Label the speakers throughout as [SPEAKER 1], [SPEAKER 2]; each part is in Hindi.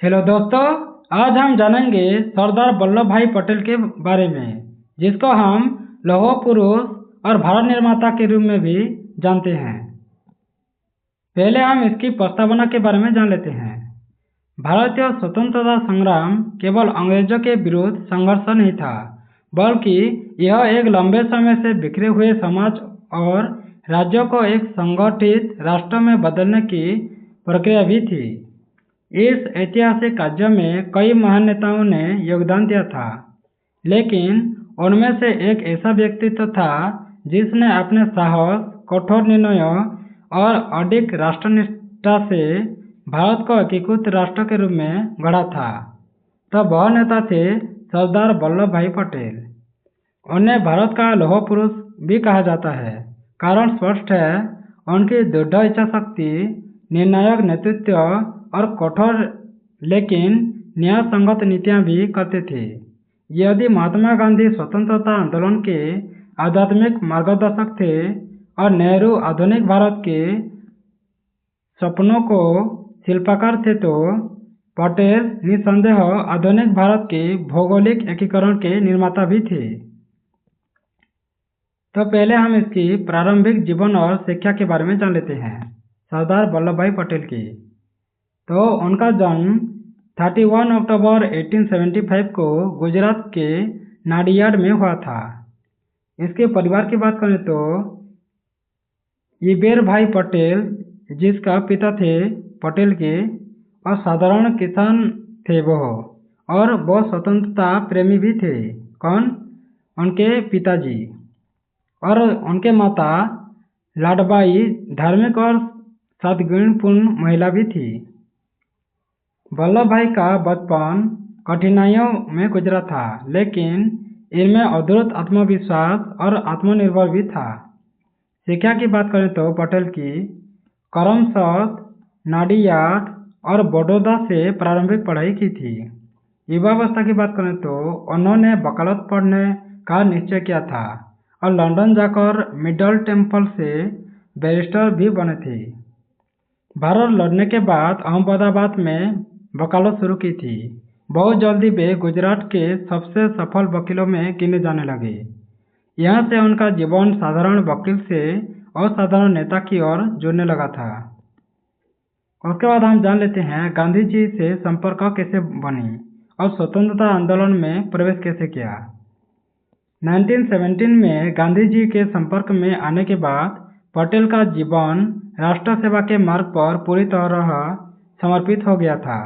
[SPEAKER 1] हेलो दोस्तों। आज हम जानेंगे सरदार वल्लभ भाई पटेल के बारे में, जिसको हम लौह पुरुष और भारत निर्माता के रूप में भी जानते हैं। पहले हम इसकी प्रस्तावना के बारे में जान लेते हैं। भारतीय स्वतंत्रता संग्राम केवल अंग्रेजों के विरुद्ध संघर्ष नहीं था, बल्कि यह एक लंबे समय से बिखरे हुए समाज और राज्यों को एक संगठित राष्ट्र में बदलने की प्रक्रिया भी थी। इस ऐतिहासिक कार्य में कई महान नेताओं ने योगदान दिया था, लेकिन उनमें से एक ऐसा व्यक्तित्व था जिसने अपने साहस, कठोर निर्णयों और अडिग राष्ट्रनिष्ठा से भारत को एकीकृत राष्ट्र के रूप में गढ़ा था। तो वह नेता थे सरदार वल्लभ भाई पटेल। उन्हें भारत का लौह पुरुष भी कहा जाता है। कारण स्पष्ट है, उनकी दृढ़ इच्छा शक्ति, निर्णायक नेतृत्व और कठोर लेकिन न्याय संगत नीतियां भी करते थे। यदि महात्मा गांधी स्वतंत्रता आंदोलन के आध्यात्मिक मार्गदर्शक थे और नेहरू आधुनिक भारत के सपनों को शिल्पकार थे, तो पटेल निसंदेह आधुनिक भारत के भौगोलिक एकीकरण के निर्माता भी थे। तो पहले हम इसकी प्रारंभिक जीवन और शिक्षा के बारे में जान लेते हैं। सरदार वल्लभ भाई पटेल की तो उनका जन्म 31 अक्टूबर 1875 को गुजरात के नाडियाड में हुआ था। इसके परिवार की बात करें तो ईबेर भाई पटेल, जिसका पिता थे पटेल के और साधारण किसान थे वो, और वो स्वतंत्रता प्रेमी भी थे। कौन? उनके पिताजी। और उनके माता लाडबाई धार्मिक और सद्गुणपूर्ण महिला भी थी। वल्लभ भाई का बचपन कठिनाइयों में गुजरा था, लेकिन इनमें अद्भुत आत्मविश्वास और आत्मनिर्भर भी था। शिक्षा की बात करें तो पटेल की करमसद, नाडियाड और बड़ौदा से प्रारंभिक पढ़ाई की थी। युवावस्था की बात करें तो उन्होंने वकालत पढ़ने का निश्चय किया था और लंदन जाकर मिडल टेम्पल से बैरिस्टर भी बने थे। भारत लौटने के बाद अहमदाबाद में वकालत शुरू की थी। बहुत जल्दी वे गुजरात के सबसे सफल वकीलों में गिने जाने लगे। यहाँ से उनका जीवन साधारण वकील से असाधारण नेता की ओर जुड़ने लगा था। उसके बाद हम जान लेते हैं गांधी जी से संपर्क कैसे बनी और स्वतंत्रता आंदोलन में प्रवेश कैसे किया। 1917 में गांधी जी के संपर्क में आने के बाद पटेल का जीवन राष्ट्र सेवा के मार्ग पर पूरी तरह समर्पित हो गया था।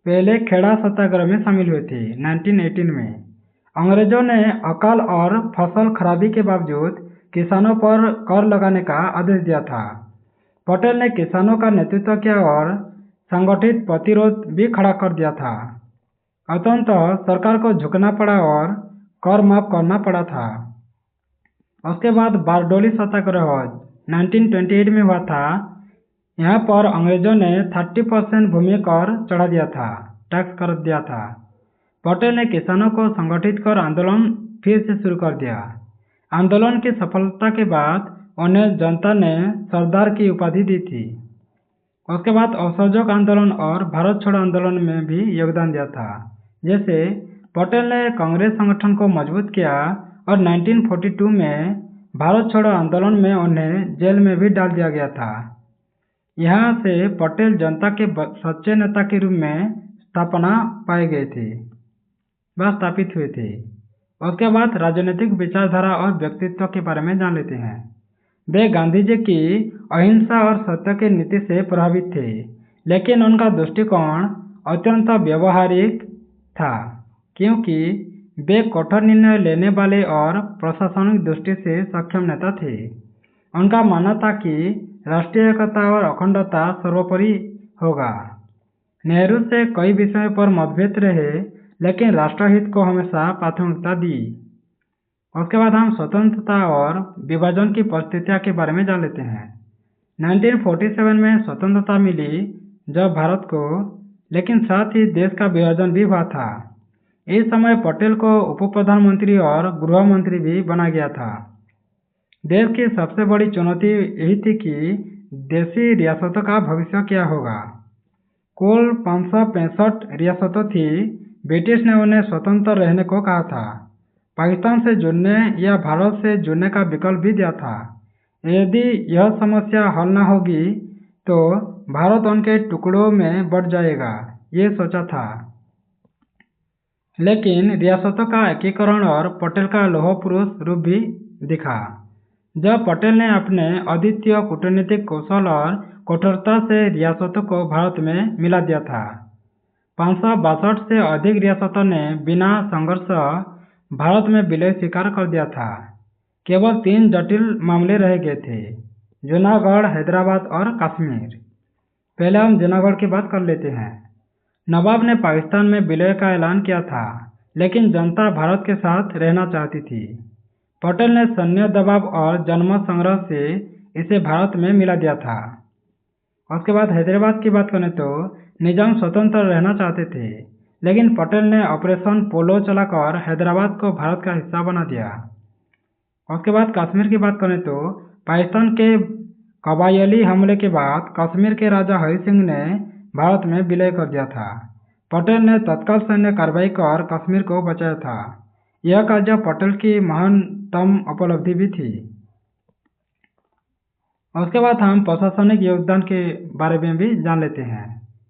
[SPEAKER 1] पहले खेड़ा सत्याग्रह में शामिल हुए थे 1918 में। अंग्रेजों ने अकाल और फसल खराबी के बावजूद किसानों पर कर लगाने का आदेश दिया था। पटेल ने किसानों का नेतृत्व किया और संगठित प्रतिरोध भी खड़ा कर दिया था। अंततः सरकार को झुकना पड़ा और कर माफ करना पड़ा था। उसके बाद बारडोली सत्याग्रह 1928 में हुआ था। यहाँ पर अंग्रेजों ने 30% भूमि कर चढ़ा दिया था, टैक्स कर दिया था। पटेल ने किसानों को संगठित कर आंदोलन फिर से शुरू कर दिया। आंदोलन की सफलता के बाद उन्हें जनता ने सरदार की उपाधि दी थी। उसके बाद असहयोग आंदोलन और भारत छोड़ो आंदोलन में भी योगदान दिया था। जैसे पटेल ने कांग्रेस संगठन को मजबूत किया और 1942 में भारत छोड़ो आंदोलन में उन्हें जेल में भी डाल दिया गया था। यहाँ से पटेल जनता के सच्चे नेता के रूप में स्थापना पाए गए थे, स्थापित हुए थे। उसके बाद राजनीतिक विचारधारा और व्यक्तित्व के बारे में जान लेते हैं। वे गांधी जी की अहिंसा और सत्य की नीति से प्रभावित थे, लेकिन उनका दृष्टिकोण अत्यंत व्यवहारिक था, क्योंकि वे कठोर निर्णय लेने वाले और प्रशासनिक दृष्टि से सक्षम नेता थे। उनका मानना था कि राष्ट्रीय एकता और अखंडता सर्वोपरि होगा। नेहरू से कई विषयों पर मतभेद रहे, लेकिन राष्ट्रहित को हमेशा प्राथमिकता दी। उसके बाद हम स्वतंत्रता और विभाजन की परिस्थितियों के बारे में जान लेते हैं। 1947 में स्वतंत्रता मिली जब भारत को, लेकिन साथ ही देश का विभाजन भी हुआ था। इस समय पटेल को उप प्रधानमंत्री और गृह मंत्री भी बनाया गया था। देश की सबसे बड़ी चुनौती यही थी कि देशी रियासतों का भविष्य क्या होगा। कुल 565 रियासतों थी। ब्रिटिश ने उन्हें स्वतंत्र रहने को कहा था। पाकिस्तान से जुड़ने या भारत से जुड़ने का विकल्प भी दिया था। यदि यह समस्या हल न होगी तो भारत उनके टुकड़ों में बंट जाएगा, ये सोचा था। लेकिन रियासतों का एकीकरण और पटेल का लौह पुरुष रूप भी दिखा। जब पटेल ने अपने अद्वितीय कूटनीतिक कौशल और कठोरता से रियासतों को भारत में मिला दिया था। 562 से अधिक रियासतों ने बिना संघर्ष भारत में विलय स्वीकार कर दिया था। केवल 3 जटिल मामले रह गए थे: जूनागढ़, हैदराबाद और कश्मीर। पहले हम जूनागढ़ की बात कर लेते हैं। नवाब ने पाकिस्तान में विलय का ऐलान किया था, लेकिन जनता भारत के साथ रहना चाहती थी। पटेल ने सैन्य दबाव और जनमत संग्रह से इसे भारत में मिला दिया था। उसके बाद हैदराबाद की बात करें तो निजाम स्वतंत्र रहना चाहते थे, लेकिन पटेल ने ऑपरेशन पोलो चलाकर हैदराबाद को भारत का हिस्सा बना दिया। उसके बाद कश्मीर की बात करें तो पाकिस्तान के कबायली हमले के बाद कश्मीर के राजा हरि सिंह ने भारत में विलय कर दिया था। पटेल ने तत्काल सैन्य कार्रवाई कर कश्मीर को बचाया था। यह कार्य पटेल की महानतम उपलब्धि भी थी। उसके बाद हम प्रशासनिक योगदान के बारे में भी जान लेते हैं।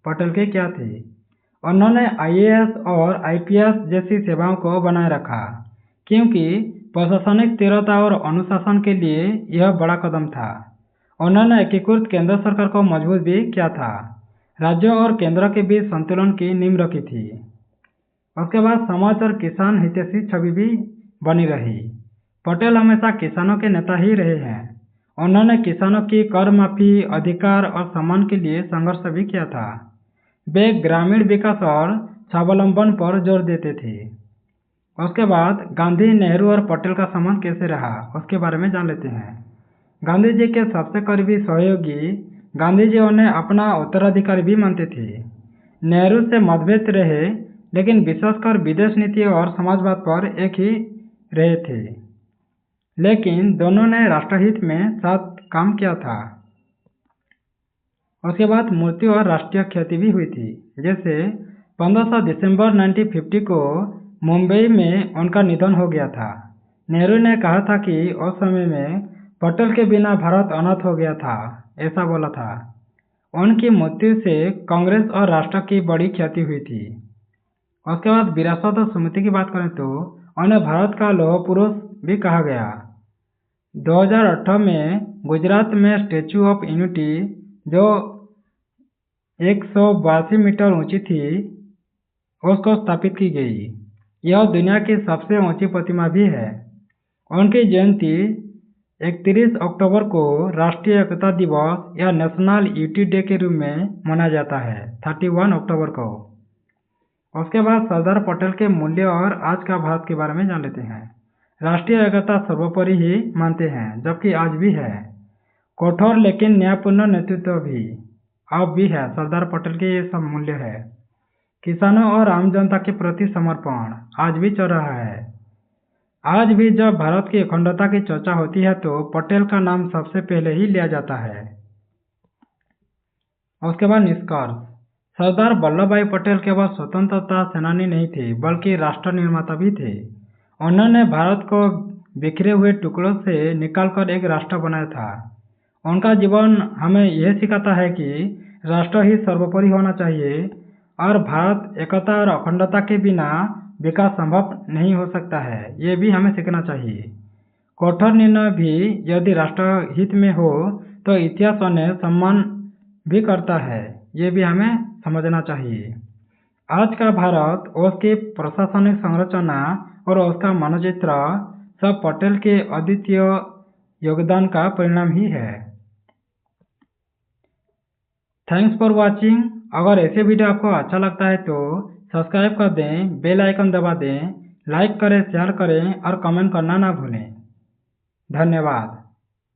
[SPEAKER 1] पटेल के क्या थे? उन्होंने IAS और IPS जैसी सेवाओं को बनाए रखा, क्योंकि प्रशासनिक स्थिरता और अनुशासन के लिए यह बड़ा कदम था। उन्होंने एकीकृत केंद्र सरकार को मजबूत भी किया था। राज्यों और केंद्र के बीच संतुलन की नींव रखी थी। उसके बाद समाज और किसान हितैषी छवि भी बनी रही। पटेल हमेशा किसानों के नेता ही रहे हैं। उन्होंने किसानों की कर माफी, अधिकार और सम्मान के लिए संघर्ष भी किया था। वे ग्रामीण विकास और स्वावलंबन पर जोर देते थे। उसके बाद गांधी, नेहरू और पटेल का संबंध कैसे रहा, उसके बारे में जान लेते हैं। गांधी जी के सबसे करीबी सहयोगी, गांधी जी उन्हें अपना उत्तराधिकारी भी मानते थे। नेहरू से मतभेद रहे, लेकिन विशेषकर विदेश नीति और समाजवाद पर एक ही रहे थे। लेकिन दोनों ने राष्ट्रहित में साथ काम किया था। उसके बाद मृत्यु और राष्ट्रीय ख्याति भी हुई थी। जैसे 15 दिसंबर 1950 को मुंबई में उनका निधन हो गया था। नेहरू ने कहा था कि उस समय में पटेल के बिना भारत अनाथ हो गया था, ऐसा बोला था। उनकी मृत्यु से कांग्रेस और राष्ट्र की बड़ी क्षति हुई थी। उसके बाद विरासत और स्मृति की बात करें तो उन्हें भारत का लौह पुरुष भी कहा गया। 2018 में गुजरात में स्टैच्यू ऑफ यूनिटी, जो 182 मीटर ऊंची थी, उसको स्थापित की गई। यह दुनिया की सबसे ऊंची प्रतिमा भी है। उनकी जयंती 31 अक्टूबर को राष्ट्रीय एकता दिवस या नेशनल यूनिटी डे के रूप में मनाया जाता है, 31 अक्टूबर को। उसके बाद सरदार पटेल के मूल्य और आज का भारत के बारे में जान लेते हैं। राष्ट्रीय एकता सर्वोपरि ही मानते हैं, जबकि आज भी है। कठोर लेकिन न्यायपूर्ण नेतृत्व भी अब भी है। सरदार पटेल के ये सब मूल्य है। किसानों और आम जनता के प्रति समर्पण आज भी चल रहा है। आज भी जब भारत की अखंडता की चर्चा होती है तो पटेल का नाम सबसे पहले ही लिया जाता है। उसके बाद निष्कर्ष। सरदार वल्लभ भाई पटेल केवल स्वतंत्रता सेनानी नहीं थे, बल्कि राष्ट्र निर्माता भी थे। उन्होंने भारत को बिखरे हुए टुकड़ों से निकालकर एक राष्ट्र बनाया था। उनका जीवन हमें यह सिखाता है कि राष्ट्र ही सर्वोपरि होना चाहिए और भारत एकता और अखंडता के बिना विकास संभव नहीं हो सकता है। ये भी हमें सीखना चाहिए। कठोर निर्णय भी यदि राष्ट्र हित में हो तो इतिहास उन्हें सम्मान भी करता है। ये भी हमें समझना चाहिए। आज का भारत, उसकी प्रशासनिक संरचना और उसका मानचित्र सब पटेल के अद्वितीय योगदान का परिणाम ही है। Thanks for watching. अगर ऐसे वीडियो आपको अच्छा लगता है तो सब्सक्राइब कर दें, बेल आइकन दबा दें, लाइक करें, शेयर करें और कमेंट करना ना भूलें। धन्यवाद।